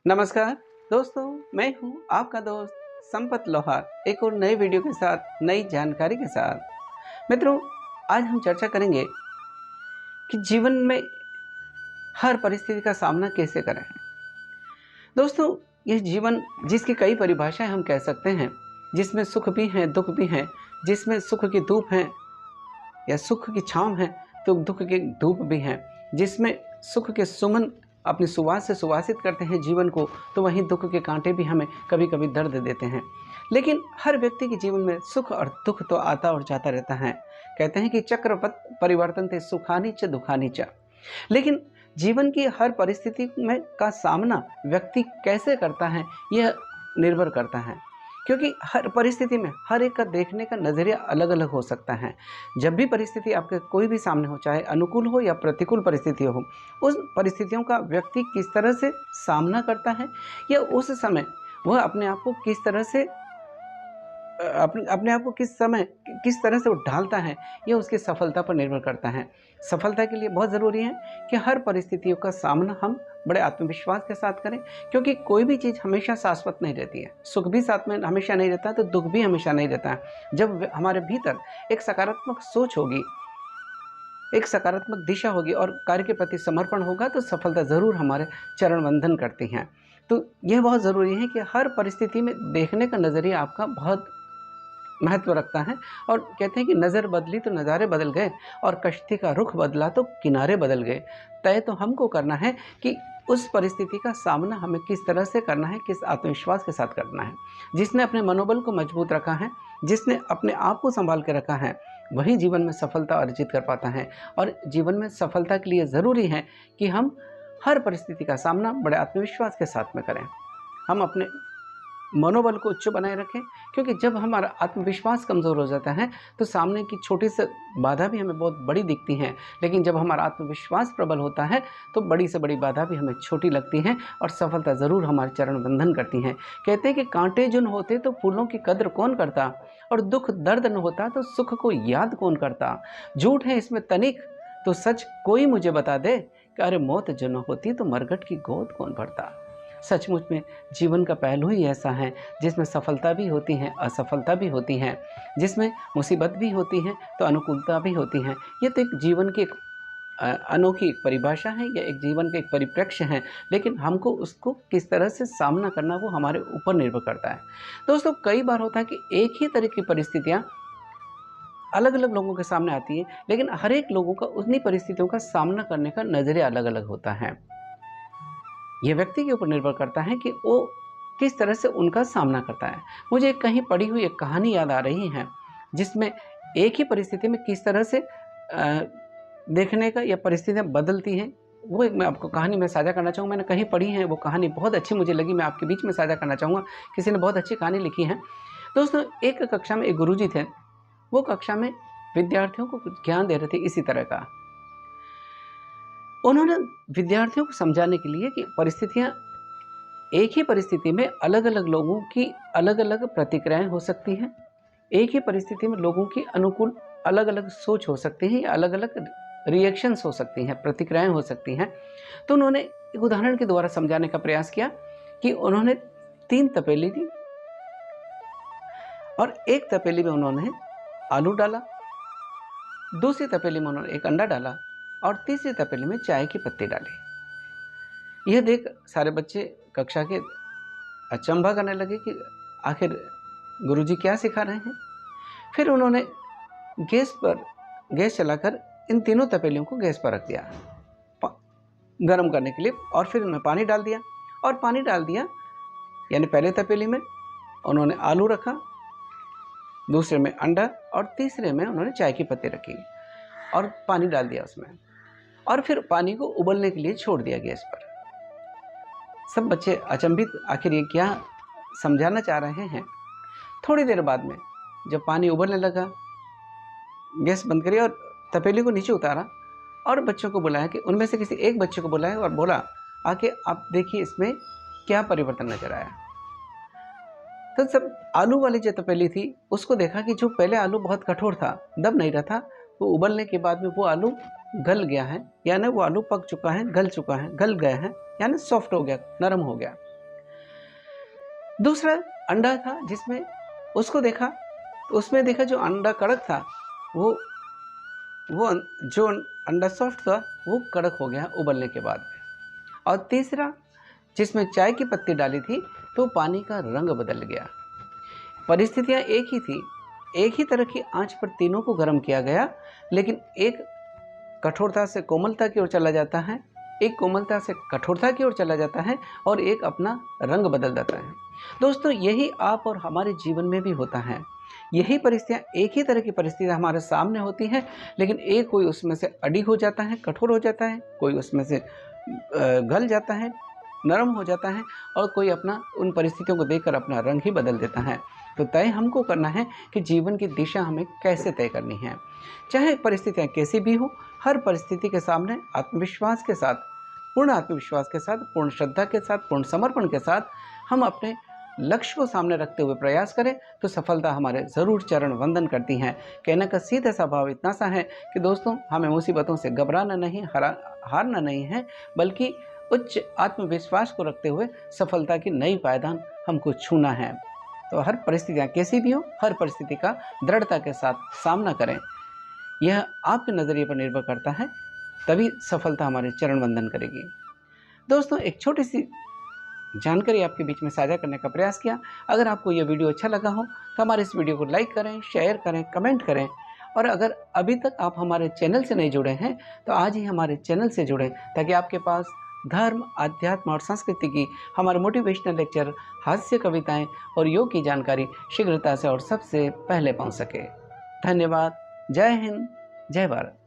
नमस्कार दोस्तों, मैं हूं आपका दोस्त संपत लोहार एक और नए वीडियो के साथ नई जानकारी के साथ। मित्रों, आज हम चर्चा करेंगे कि जीवन में हर परिस्थिति का सामना कैसे करें। दोस्तों, यह जीवन जिसकी कई परिभाषाएं हम कह सकते हैं, जिसमें सुख भी हैं दुख भी हैं, जिसमें सुख की धूप है या सुख की छांव है तो दुख की धूप भी है, जिसमें सुख के सुमन अपनी सुवास से सुवासित करते हैं जीवन को, तो वहीं दुख के कांटे भी हमें कभी कभी दर्द देते हैं। लेकिन हर व्यक्ति के जीवन में सुख और दुख तो आता और जाता रहता है। कहते हैं कि चक्रपथ परिवर्तन थे, सुखानी च दुखानी च। लेकिन जीवन की हर परिस्थिति में का सामना व्यक्ति कैसे करता है, यह निर्भर करता है, क्योंकि हर परिस्थिति में हर एक का देखने का नज़रिया अलग अलग हो सकता है। जब भी परिस्थिति आपके कोई भी सामने हो, चाहे अनुकूल हो या प्रतिकूल परिस्थिति हो, उस परिस्थितियों का व्यक्ति किस तरह से सामना करता है या उस समय वह अपने आप को किस तरह से अपने आप को किस तरह से वो ढालता है, यह उसकी सफलता पर निर्भर करता है। सफलता के लिए बहुत ज़रूरी है कि हर परिस्थितियों का सामना हम बड़े आत्मविश्वास के साथ करें, क्योंकि कोई भी चीज़ हमेशा शाश्वत नहीं रहती है। सुख भी साथ में हमेशा नहीं रहता है, तो दुख भी हमेशा नहीं रहता है। जब हमारे भीतर एक सकारात्मक सोच होगी, एक सकारात्मक दिशा होगी और कार्य के प्रति समर्पण होगा, तो सफलता ज़रूर हमारे चरण वंदन करती हैं। तो यह बहुत ज़रूरी है कि हर परिस्थिति में देखने का नज़रिया आपका बहुत महत्व रखता है। और कहते हैं कि नज़र बदली तो नज़ारे बदल गए और कश्ती का रुख बदला तो किनारे बदल गए। तय तो हमको करना है कि उस परिस्थिति का सामना हमें किस तरह से करना है, किस आत्मविश्वास के साथ करना है। जिसने अपने मनोबल को मजबूत रखा है, जिसने अपने आप को संभाल के रखा है, वही जीवन में सफलता अर्जित कर पाता है। और जीवन में सफलता के लिए ज़रूरी है कि हम हर परिस्थिति का सामना बड़े आत्मविश्वास के साथ में करें। हम अपने मनोबल को उच्च बनाए रखें, क्योंकि जब हमारा आत्मविश्वास कमज़ोर हो जाता है तो सामने की छोटी सी बाधा भी हमें बहुत बड़ी दिखती हैं। लेकिन जब हमारा आत्मविश्वास प्रबल होता है तो बड़ी से बड़ी बाधा भी हमें छोटी लगती हैं और सफलता ज़रूर हमारे चरण बंधन करती हैं। कहते हैं कि कांटे जुन होते तो फूलों की कद्र कौन करता, और दुख दर्द न होता तो सुख को याद कौन करता। झूठ है इसमें तनिक तो सच कोई मुझे बता दे, कि अरे मौत जो न होती तो मरघट की गोद कौन भरता। सचमुच में जीवन का पहलू ही ऐसा है जिसमें सफलता भी होती है, असफलता भी होती है, जिसमें मुसीबत भी होती है तो अनुकूलता भी होती है। ये तो एक जीवन की एक अनोखी एक परिभाषा है या एक जीवन का एक परिप्रेक्ष्य है, लेकिन हमको उसको किस तरह से सामना करना वो हमारे ऊपर निर्भर करता है। दोस्तों, कई बार होता है कि एक ही तरह की परिस्थितियाँ अलग अलग लोगों के सामने आती है, लेकिन हर एक लोगों का उन्हीं परिस्थितियों का सामना करने का नज़रिया अलग अलग होता है। ये व्यक्ति के ऊपर निर्भर करता है कि वो किस तरह से उनका सामना करता है। मुझे एक कहीं पढ़ी हुई एक कहानी याद आ रही है, जिसमें एक ही परिस्थिति में किस तरह से देखने का या परिस्थितियाँ बदलती हैं, वो एक मैं आपको कहानी में साझा करना चाहूँगा। मैंने कहीं पढ़ी है, वो कहानी बहुत अच्छी मुझे लगी, मैं आपके बीच में साझा करना चाहूँगा। किसी ने बहुत अच्छी कहानी लिखी है। दोस्तों, एक कक्षा में एक गुरुजी थे। वो कक्षा में विद्यार्थियों को कुछ ज्ञान दे रहे थे इसी तरह का। उन्होंने विद्यार्थियों को समझाने के लिए कि परिस्थितियाँ एक ही परिस्थिति में अलग अलग लोगों की अलग अलग प्रतिक्रियाएं हो सकती हैं। एक ही परिस्थिति में लोगों की अनुकूल अलग अलग सोच हो सकती है या अलग अलग रिएक्शंस हो सकती हैं, प्रतिक्रियाएं हो सकती हैं। तो उन्होंने एक उदाहरण के द्वारा समझाने का प्रयास किया कि उन्होंने 3 तपेली ली और एक तपेली में उन्होंने आलू डाला, दूसरी तपेली में उन्होंने एक अंडा डाला और तीसरी तपेली में चाय की पत्ती डाली। यह देख सारे बच्चे कक्षा के अचंभा करने लगे कि आखिर गुरुजी क्या सिखा रहे हैं। फिर उन्होंने गैस चलाकर इन तीनों तपेलियों को गैस पर रख दिया गर्म करने के लिए, और फिर उन्होंने पानी डाल दिया। और पानी डाल दिया यानी पहले तपेली में उन्होंने आलू रखा, दूसरे में अंडा और तीसरे में उन्होंने चाय की पत्ती रखी और पानी डाल दिया उसमें, और फिर पानी को उबलने के लिए छोड़ दिया गैस पर। सब बच्चे अचंभित, आखिर ये क्या समझाना चाह रहे हैं। थोड़ी देर बाद में जब पानी उबलने लगा, गैस बंद करी और तपेली को नीचे उतारा और बच्चों को बुलाया, कि उनमें से किसी एक बच्चे को बुलाया और बोला, आके आप देखिए इसमें क्या परिवर्तन नजर आया। तो सब आलू वाली जो तपेली थी उसको देखा कि जो पहले आलू बहुत कठोर था, दब नहीं रहा था, वो उबलने के बाद में वो आलू गल गया है, यानी वो आलू पक चुका है, गल चुका है, गल गया है, यानी सॉफ्ट हो गया, नरम हो गया। दूसरा अंडा था जिसमें उसको देखा, तो उसमें देखा जो अंडा कड़क था वो जो अंडा सॉफ्ट था वो कड़क हो गया उबलने के बाद में। और तीसरा जिसमें चाय की पत्ती डाली थी तो पानी का रंग बदल गया। परिस्थितियाँ एक ही थी, एक ही तरह की आंच पर तीनों को गर्म किया गया, लेकिन एक कठोरता से कोमलता की ओर चला जाता है, एक कोमलता से कठोरता की ओर चला जाता है और एक अपना रंग बदल जाता है। दोस्तों, यही आप और हमारे जीवन में भी होता है। यही परिस्थितियाँ, एक ही तरह की परिस्थितियाँ हमारे सामने होती हैं, लेकिन एक कोई उसमें से अडिग हो जाता है, कठोर हो जाता है, कोई उसमें से गल जाता है, नरम हो जाता है, और कोई अपना उन परिस्थितियों को देखकर अपना रंग ही बदल देता है। तो तय हमको करना है कि जीवन की दिशा हमें कैसे तय करनी है। चाहे परिस्थितियाँ कैसी भी हो, हर परिस्थिति के सामने आत्मविश्वास के साथ, पूर्ण आत्मविश्वास के साथ, पूर्ण श्रद्धा के साथ, पूर्ण समर्पण के साथ हम अपने लक्ष्य को सामने रखते हुए प्रयास करें तो सफलता हमारे ज़रूर चरण वंदन करती हैं। कहने का सीधा सा भाव इतना सा है कि दोस्तों, हमें मुसीबतों से घबराना नहीं, हारना नहीं है, बल्कि उच्च आत्मविश्वास को रखते हुए सफलता की नई पायदान हमको छूना है। तो हर परिस्थितियाँ कैसी भी हो, हर परिस्थिति का दृढ़ता के साथ सामना करें। यह आपके नज़रिए पर निर्भर करता है, तभी सफलता हमारे चरण वंदन करेगी। दोस्तों, एक छोटी सी जानकारी आपके बीच में साझा करने का प्रयास किया। अगर आपको यह वीडियो अच्छा लगा हो तो हमारे इस वीडियो को लाइक करें, शेयर करें, कमेंट करें, और अगर अभी तक आप हमारे चैनल से नहीं जुड़े हैं तो आज ही हमारे चैनल से जुड़ें, ताकि आपके पास धर्म, अध्यात्म और संस्कृति की हमारे मोटिवेशनल लेक्चर, हास्य कविताएं और योग की जानकारी शीघ्रता से और सबसे पहले पहुंच सके। धन्यवाद। जय हिंद, जय भारत।